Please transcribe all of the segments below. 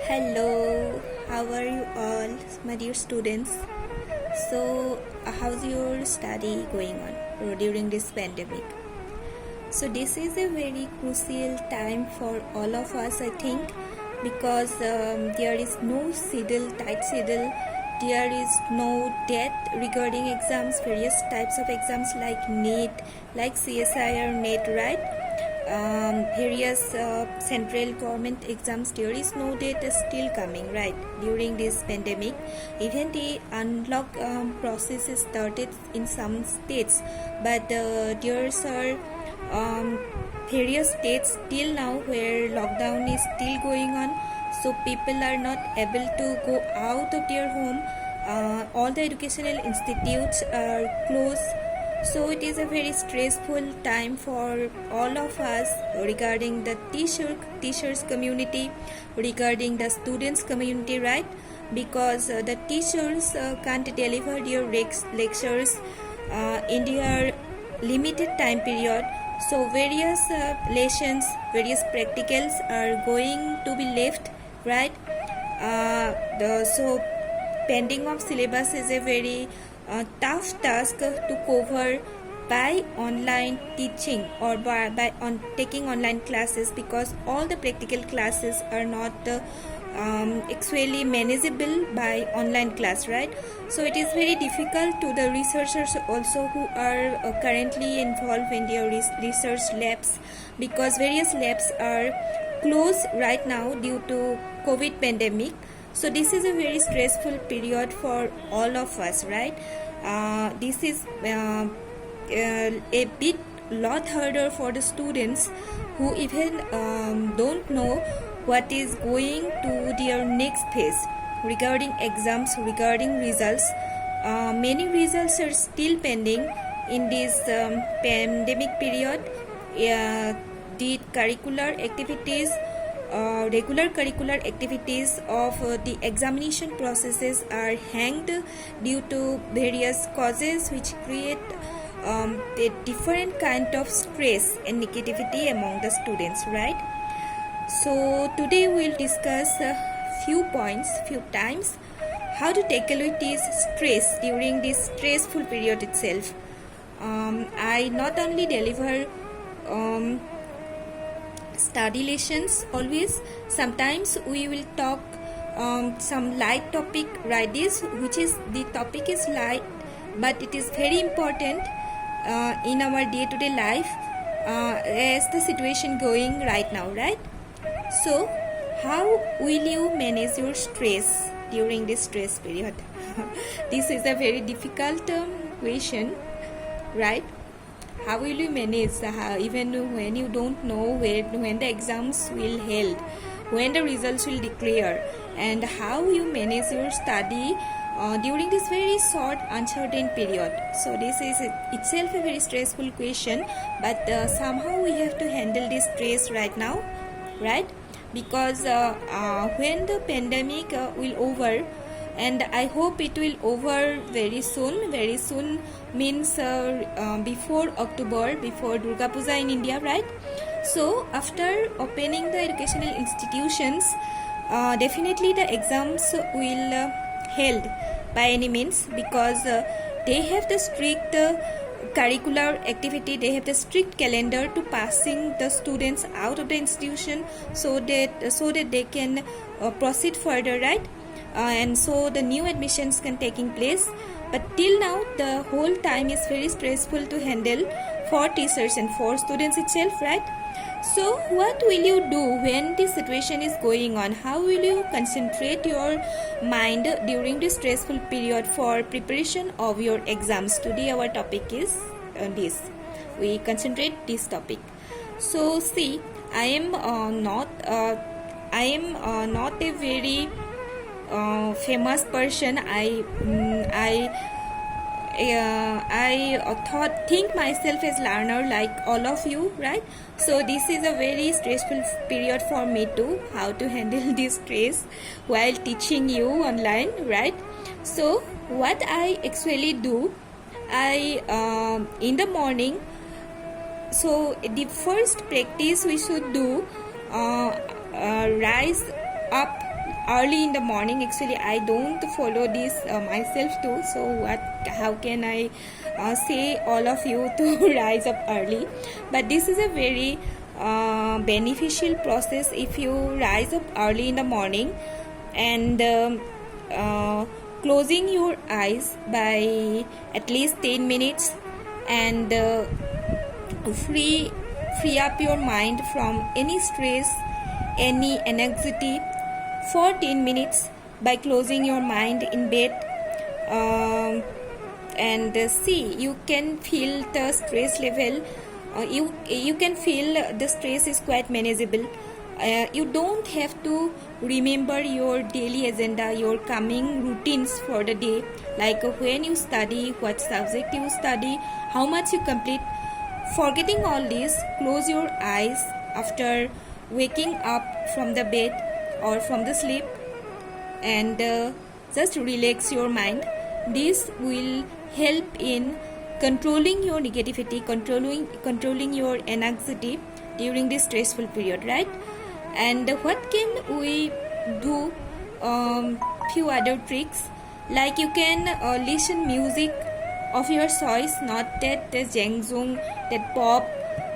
Hello, how are you all, my dear students? So, how's your study going on during this pandemic? So, this is a very crucial time for all of us, I think, because there is no tight schedule. There is no date regarding exams, various types of exams like NEET, like CSIR, NET, right? Various central government exams, there is no date still coming, right? During this pandemic, even the unlock process is started in some states, but there are various states till now where lockdown is still going on, so people are not able to go out of their home. All the educational institutes are closed, so it is a very stressful time for all of us regarding the teachers community, regarding the students community, right? Because the teachers can't deliver their lectures in their limited time period, so various lessons, various practicals are going to be left, right? So pending of syllabus is a very tough task to cover by online teaching or by taking online classes, because all the practical classes are not actually manageable by online class, right? So it is very difficult to the researchers also who are currently involved in their research labs, because various labs are closed right now due to COVID pandemic. So this is a very stressful period for all of us, right? This is a bit lot harder for the students who even don't know what is going to their next phase regarding exams, regarding results. Many results are still pending in this pandemic period. The curricular activities, regular curricular activities of the examination processes are hanged due to various causes which create a different kind of stress and negativity among the students, right? So today we'll discuss a few points, few times, how to tackle with this stress during this stressful period itself. I not only deliver study lessons always, sometimes we will talk some light topic, right? This which is the topic is light, but it is very important in our day-to-day life as the situation going right now, right? So how will you manage your stress during this stress period? This is a very difficult question, right? How will you manage even when you don't know when the exams will held, when the results will declare, and how you manage your study during this very short uncertain period? So this is itself a very stressful question, but somehow we have to handle this stress right now, right? Because when the pandemic will over, and I hope it will over very soon. Very soon means before October, before Durga Puja in India, right? So after opening the educational institutions, definitely the exams will held by any means, because they have the strict curricular activity, they have the strict calendar to passing the students out of the institution, so that they can proceed further, right? And so the new admissions can taking place. But till now the whole time is very stressful to handle for teachers and for students itself, right? So what will you do when this situation is going on? How will you concentrate your mind during this stressful period for preparation of your exams? Today our topic is this. We concentrate this topic. So see, I am not a very famous person. I think myself as learner like all of you, right? So this is a very stressful period for me too, how to handle this stress while teaching you online, right? So what I actually do, I in the morning, so the first practice we should do, rise up early in the morning. Actually, I don't follow this myself too. So how can I say all of you to rise up early? But this is a very beneficial process if you rise up early in the morning and closing your eyes by at least 10 minutes and free up your mind from any stress, any anxiety for 10 minutes by closing your mind in bed. And see, you can feel the stress level. You can feel the stress is quite manageable. You don't have to remember your daily agenda, your coming routines for the day, like when you study, what subject you study, how much you complete. Forgetting all this, close your eyes after waking up from the bed or from the sleep and just relax your mind. This will help in controlling your negativity, controlling your anxiety during this stressful period, right? And what can we do? Few other tricks, like you can listen music of your choice, not that the jangzung, that pop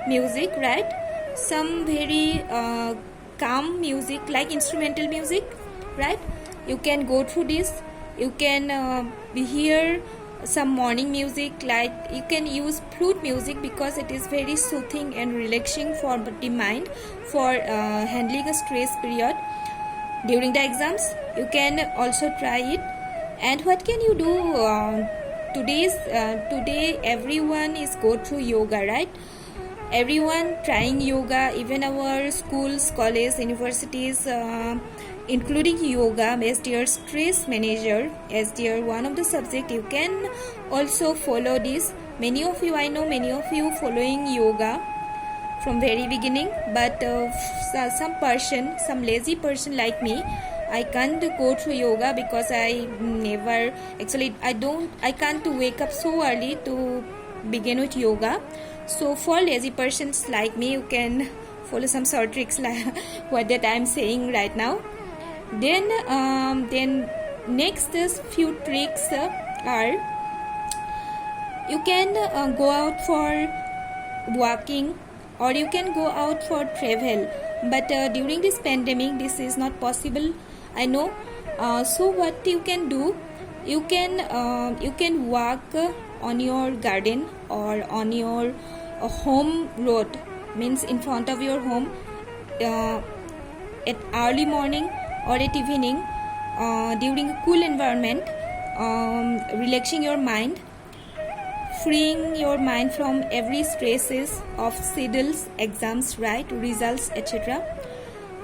music, right? Some very calm music like instrumental music, right? You can go through this. You can hear some morning music, like you can use flute music because it is very soothing and relaxing for the mind for handling a stress period during the exams. You can also try it. And what can you do? Today everyone is go through yoga, right? Everyone trying yoga, even our schools, colleges, universities, including yoga as their stress manager, as their one of the subject. You can also follow this. Many of you, I know many of you following yoga from very beginning, but some lazy person like me, I can't go through yoga because I can't wake up so early to begin with yoga. So for lazy persons like me, you can follow some short tricks like what that I'm saying right now. Then next is few tricks are, you can go out for walking or you can go out for travel, but during this pandemic this is not possible, I know. So what you can do, you can walk on your garden or on your home road, means in front of your home, at early morning or at evening, during a cool environment, relaxing your mind, freeing your mind from every stresses of schedules, exams, right, results, etc.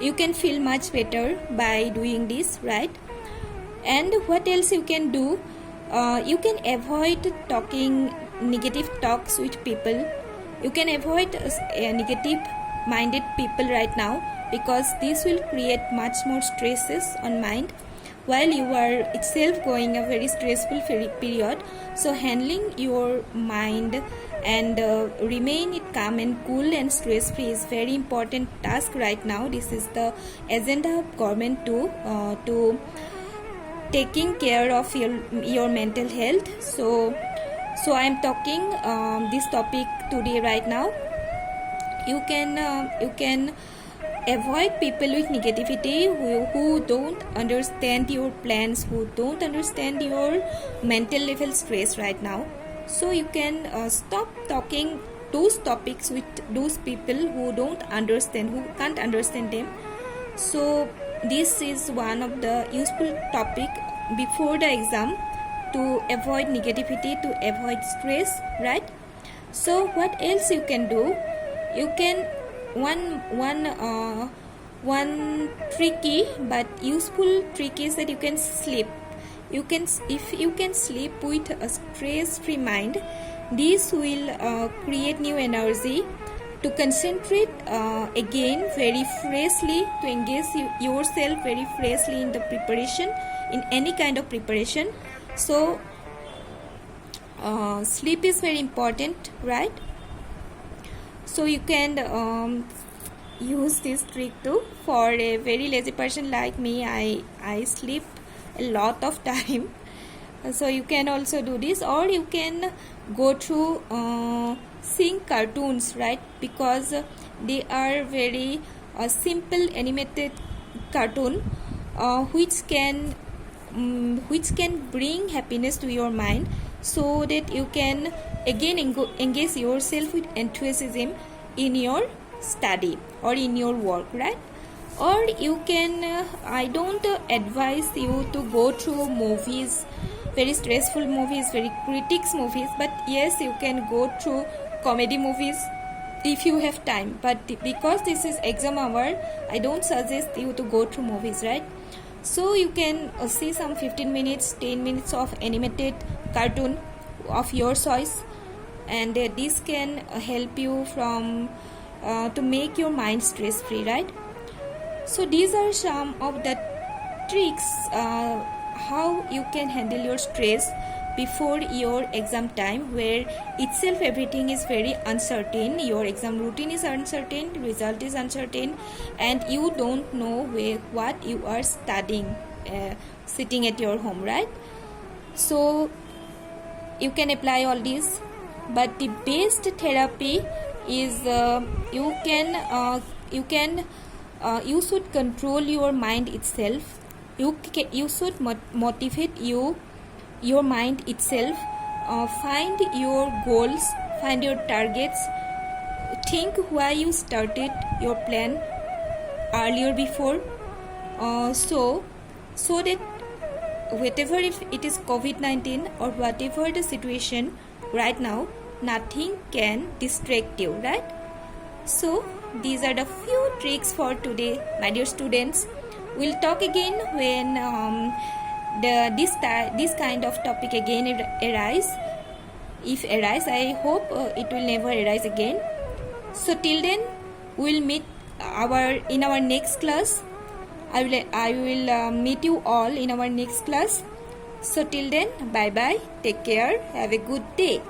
You can feel much better by doing this, right? And what else you can do? You can avoid talking negative talks with people. You can avoid negative minded people right now, because this will create much more stresses on mind while you are itself going a very stressful period. So handling your mind and remain it calm and cool and stress free is very important task right now. This is the agenda of government to taking care of your mental health. So I am talking this topic today right now. You can avoid people with negativity who don't understand your plans, who don't understand your mental level stress right now. So you can stop talking those topics with those people who don't understand, who can't understand them. So this is one of the useful topic before the exam to avoid negativity, to avoid stress, right? So what else you can do? You can one tricky but useful trick is that you can sleep. If you can sleep with a stress-free mind, this will create new energy to concentrate again very freshly, to engage yourself very freshly in the preparation, in any kind of preparation. So sleep is very important, right? So you can use this trick too. For a very lazy person like me, I sleep a lot of time. So you can also do this, or you can go through seeing cartoons, right? Because they are very simple animated cartoon which can bring happiness to your mind, so that you can again engage yourself with enthusiasm in your study or in your work, right? Or you can I don't advise you to go through movies, very stressful movies, very critics movies, but yes, you can go through comedy movies if you have time. But because this is exam hour, I don't suggest you to go through movies, right? So you can see some 15 minutes 10 minutes of animated cartoon of your choice, and this can help you from to make your mind stress free, right? So these are some of the tricks how you can handle your stress before your exam time, where itself everything is very uncertain. Your exam routine is uncertain, result is uncertain, and you don't know what you are studying sitting at your home, right? So you can apply all these, but the best therapy is you should control your mind itself. You should motivate your mind itself. Find your goals, find your targets, think why you started your plan earlier before, so that whatever, if it is COVID-19 or whatever the situation right now, nothing can distract you, right? So these are the few tricks for today, my dear students. We'll talk again when this kind of topic again arise. If arise, I hope it will never arise again. So till then, we'll meet in our next class. I will meet you all in our next class. So till then, bye bye, take care, have a good day.